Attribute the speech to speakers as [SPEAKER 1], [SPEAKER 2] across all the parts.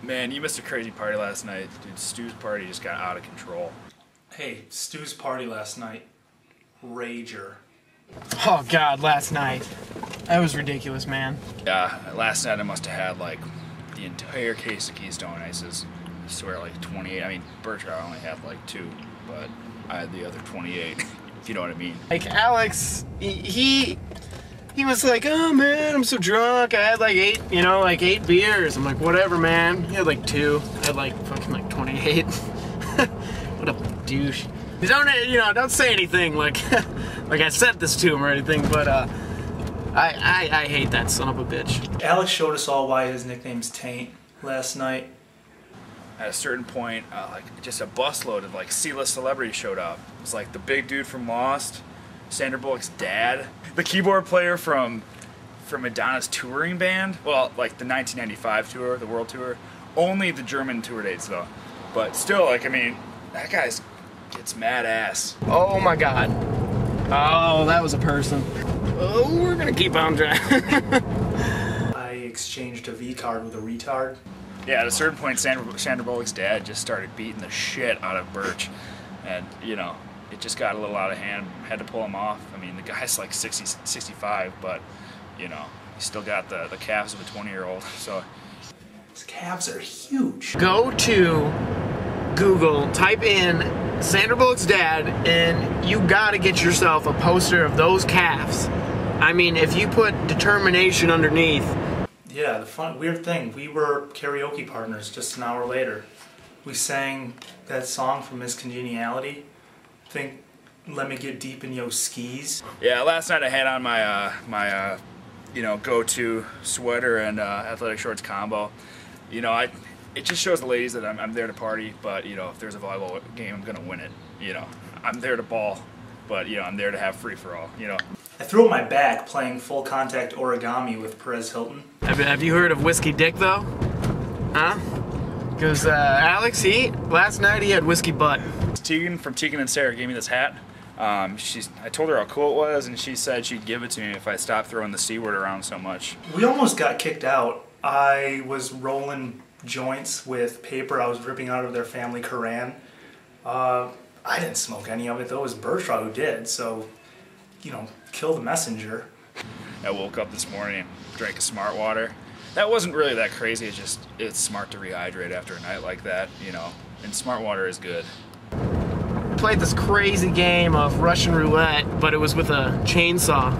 [SPEAKER 1] Man, you missed a crazy party last night. Dude, Stu's party just got out of control.
[SPEAKER 2] Hey, Stu's party last night. Rager.
[SPEAKER 3] Oh God, last night. That was ridiculous, man.
[SPEAKER 1] Yeah, last night I must have had like the entire case of Keystone Ices. I swear, like 28. I mean, Bertrand only had like 2, but I had the other 28, if you know what I mean.
[SPEAKER 3] Like Alex, he was like, oh man, I'm so drunk. I had like 8 beers. I'm like, whatever, man. He had like 2. I had like fucking like 28. What a douche. Don't say anything like like I said this to him or anything, but I hate that son of a bitch.
[SPEAKER 2] Alex showed us all why his nickname's Taint last night.
[SPEAKER 1] At a certain point, like just a busload of like C-list celebrities showed up. It was like the big dude from Lost, Sandra Bullock's dad, the keyboard player from Madonna's touring band. Well, like the 1995 tour, the world tour. Only the German tour dates though. But still, like, I mean, that guy's gets mad ass.
[SPEAKER 3] Oh my God. Oh, that was a person. Oh, we're gonna keep on driving.
[SPEAKER 2] I exchanged a V card with a retard.
[SPEAKER 1] Yeah, at a certain point, Sandra Bullock's dad just started beating the shit out of Birch. And, it just got a little out of hand. Had to pull him off. I mean, the guy's like 60, 65, but, he's still got the calves of a 20-year-old, so.
[SPEAKER 2] His calves are huge.
[SPEAKER 3] Go to Google, type in Sandra Bullock's dad, and you gotta get yourself a poster of those calves. I mean, if you put determination underneath.
[SPEAKER 2] Yeah, the weird thing, we were karaoke partners just an hour later. We sang that song from Miss Congeniality. Let me get deep in yo skis.
[SPEAKER 1] Yeah, last night I had on my go-to sweater and athletic shorts combo. It just shows the ladies that I'm there to party, but if there's a volleyball game, I'm gonna win it. I'm there to ball, but I'm there to have free-for-all.
[SPEAKER 2] I threw my back playing full contact origami with Perez Hilton.
[SPEAKER 3] Have you heard of Whiskey Dick though? Huh? Because Alex, last night he had whiskey butt.
[SPEAKER 1] Tegan from Tegan and Sarah gave me this hat. I told her how cool it was, and she said she'd give it to me if I stopped throwing the C word around so much.
[SPEAKER 2] We almost got kicked out. I was rolling joints with paper I was ripping out of their family Koran. I didn't smoke any of it though. It was Bertrand who did, so kill the messenger.
[SPEAKER 1] I woke up this morning and drank a Smart Water. That wasn't really that crazy. It's smart to rehydrate after a night like that, and Smart Water is good.
[SPEAKER 3] We played this crazy game of Russian roulette, but it was with a chainsaw.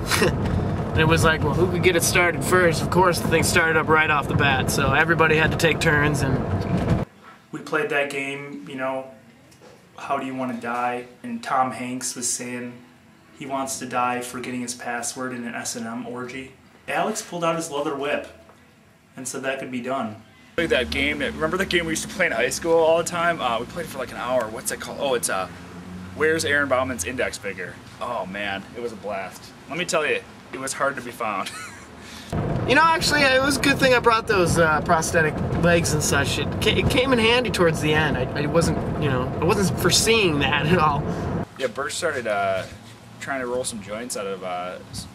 [SPEAKER 3] And it was like, well, who could get it started first? Of course, the thing started up right off the bat, so everybody had to take turns. And
[SPEAKER 2] we played that game, how do you want to die? And Tom Hanks was saying he wants to die forgetting his password in an S&M orgy. Alex pulled out his leather whip and said that could be done.
[SPEAKER 1] That game, remember the game we used to play in high school all the time? We played it for like an hour. What's it called? Oh, it's Where's Aaron Bauman's Index Figure? Oh man, it was a blast. Let me tell you, it was hard to be found.
[SPEAKER 3] Actually, it was a good thing I brought those prosthetic legs and such. It came in handy towards the end. I wasn't foreseeing that at all.
[SPEAKER 1] Yeah, Birch started trying to roll some joints out of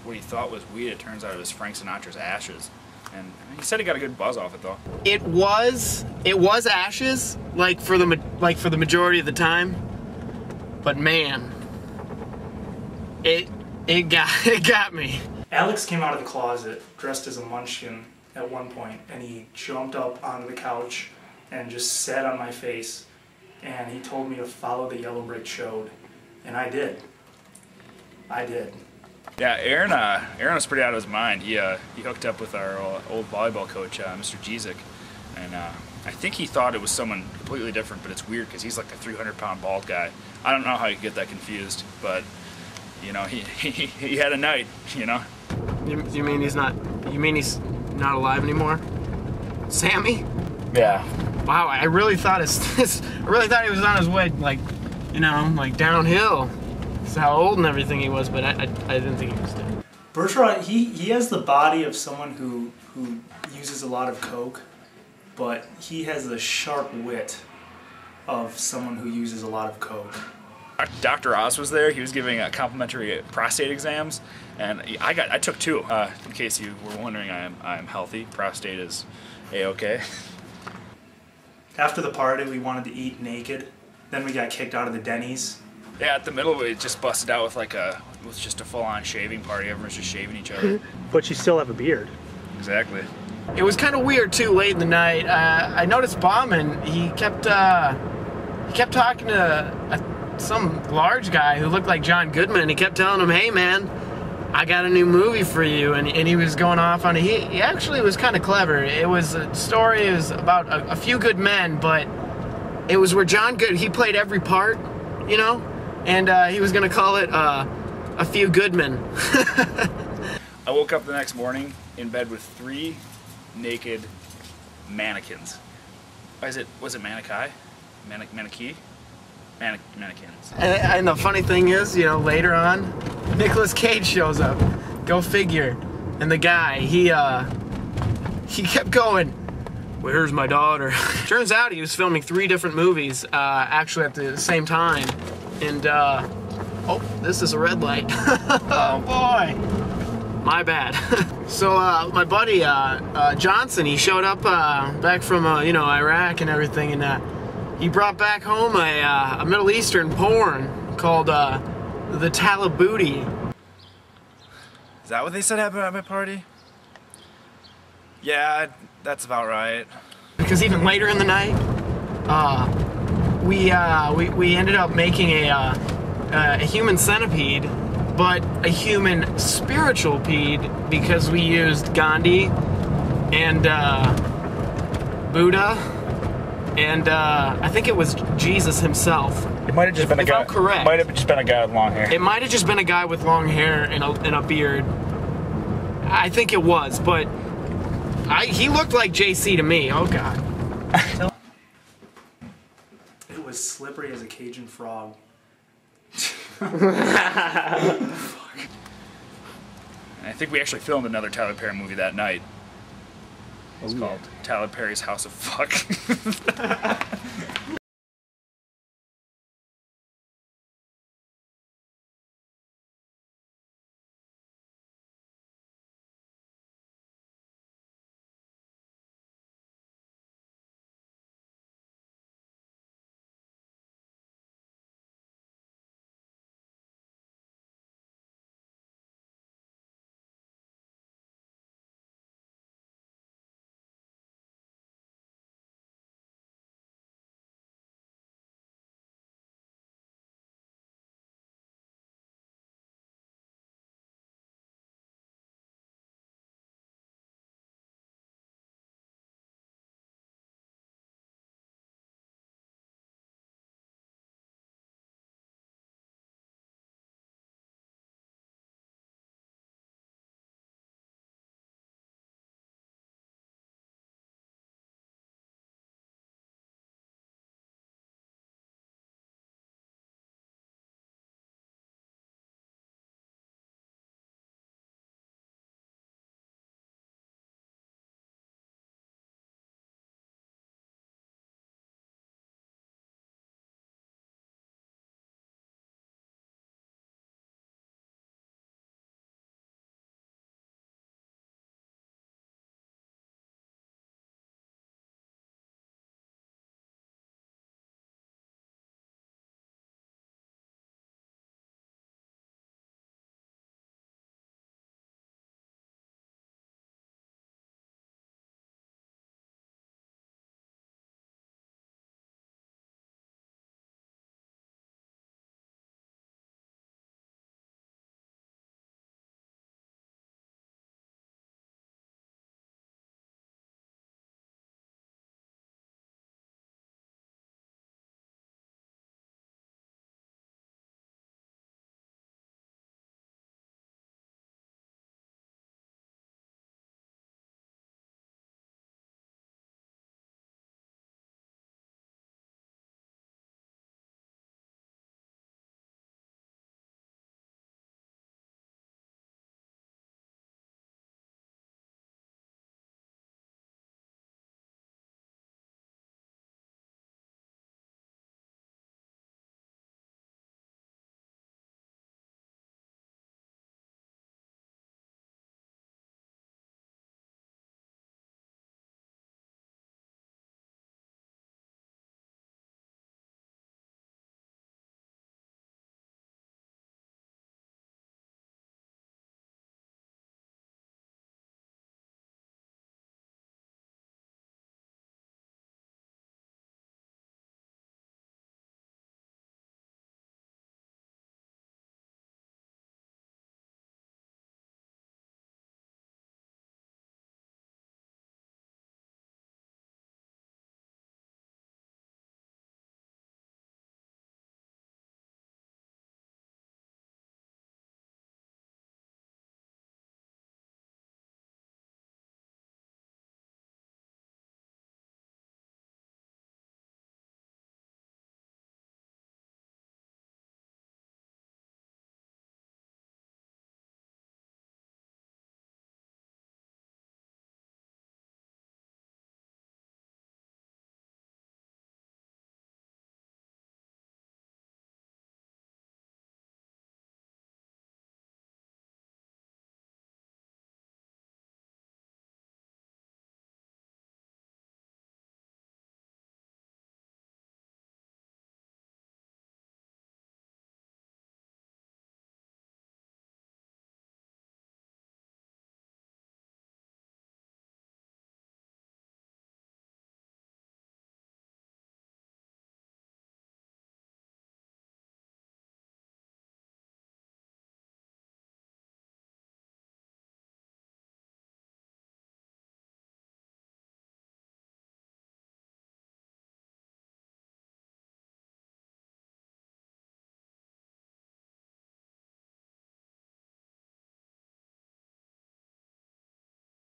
[SPEAKER 1] what he thought was weed. It turns out it was Frank Sinatra's ashes. And he said he got a good buzz off it though. It
[SPEAKER 3] was ashes, like for the majority of the time. But man, it got me.
[SPEAKER 2] Alex came out of the closet dressed as a munchkin at one point, and he jumped up onto the couch and just sat on my face, and he told me to follow the yellow brick showed, and I did.
[SPEAKER 1] Yeah, Aaron was pretty out of his mind. He hooked up with our old volleyball coach, Mr. Jezik, and I think he thought it was someone completely different, but it's weird because he's like a 300-pound bald guy. I don't know how you get that confused, but he had a night,
[SPEAKER 3] You mean he's not alive anymore? Sammy?
[SPEAKER 1] Yeah.
[SPEAKER 3] Wow, I really thought he was on his way, like downhill. That's how old and everything he was, but I didn't think he was dead.
[SPEAKER 2] Bertrand, he has the body of someone who uses a lot of coke, but he has the sharp wit of someone who uses a lot of coke.
[SPEAKER 1] Dr. Oz was there. He was giving complimentary prostate exams, and I took 2. In case you were wondering, I am healthy. Prostate is a-okay.
[SPEAKER 2] After the party, we wanted to eat naked. Then we got kicked out of the Denny's.
[SPEAKER 1] Yeah, at the middle we just busted out with with just a full-on shaving party. Everyone's just shaving each other.
[SPEAKER 4] But you still have a beard.
[SPEAKER 1] Exactly.
[SPEAKER 3] It was kind of weird too. Late in the night, I noticed Bauman. He kept talking to some large guy who looked like John Goodman. He kept telling him, "Hey, man, I got a new movie for you," and he was going off on it. He actually was kind of clever. It was a story. It was about a few good men, but it was where John Good. He played every part, you know, and he was gonna call it A Few Good Men.
[SPEAKER 1] I woke up the next morning in bed with 3 naked mannequins. Was it mannequin? Mannequins.
[SPEAKER 3] And the funny thing is, you know, later on, Nicolas Cage shows up. Go figure. And the guy, he kept going, "Where's my daughter?" Turns out he was filming 3 different movies, actually at the same time. And, oh, this is a red light. Oh boy. My bad. So, my buddy, Johnson, he showed up, back from, you know, Iraq and everything, and, he brought back home a Middle Eastern porn called the Talabuti.
[SPEAKER 1] Is that what they said happened at my party? Yeah, that's about right.
[SPEAKER 3] Because even later in the night, we ended up making a human centipede, but a human spiritual pede, because we used Gandhi and Buddha. And I think it was Jesus himself.
[SPEAKER 1] It might have just been a guy.
[SPEAKER 3] I'm correct.
[SPEAKER 1] Might have just been a guy with long hair.
[SPEAKER 3] It might have just been a guy with long hair and a beard. I think it was, but he looked like JC to me. Oh God.
[SPEAKER 2] It was slippery as a Cajun frog.
[SPEAKER 1] I think we actually filmed another Tyler Perry movie that night. It was called Tyler Perry's House of Fuck.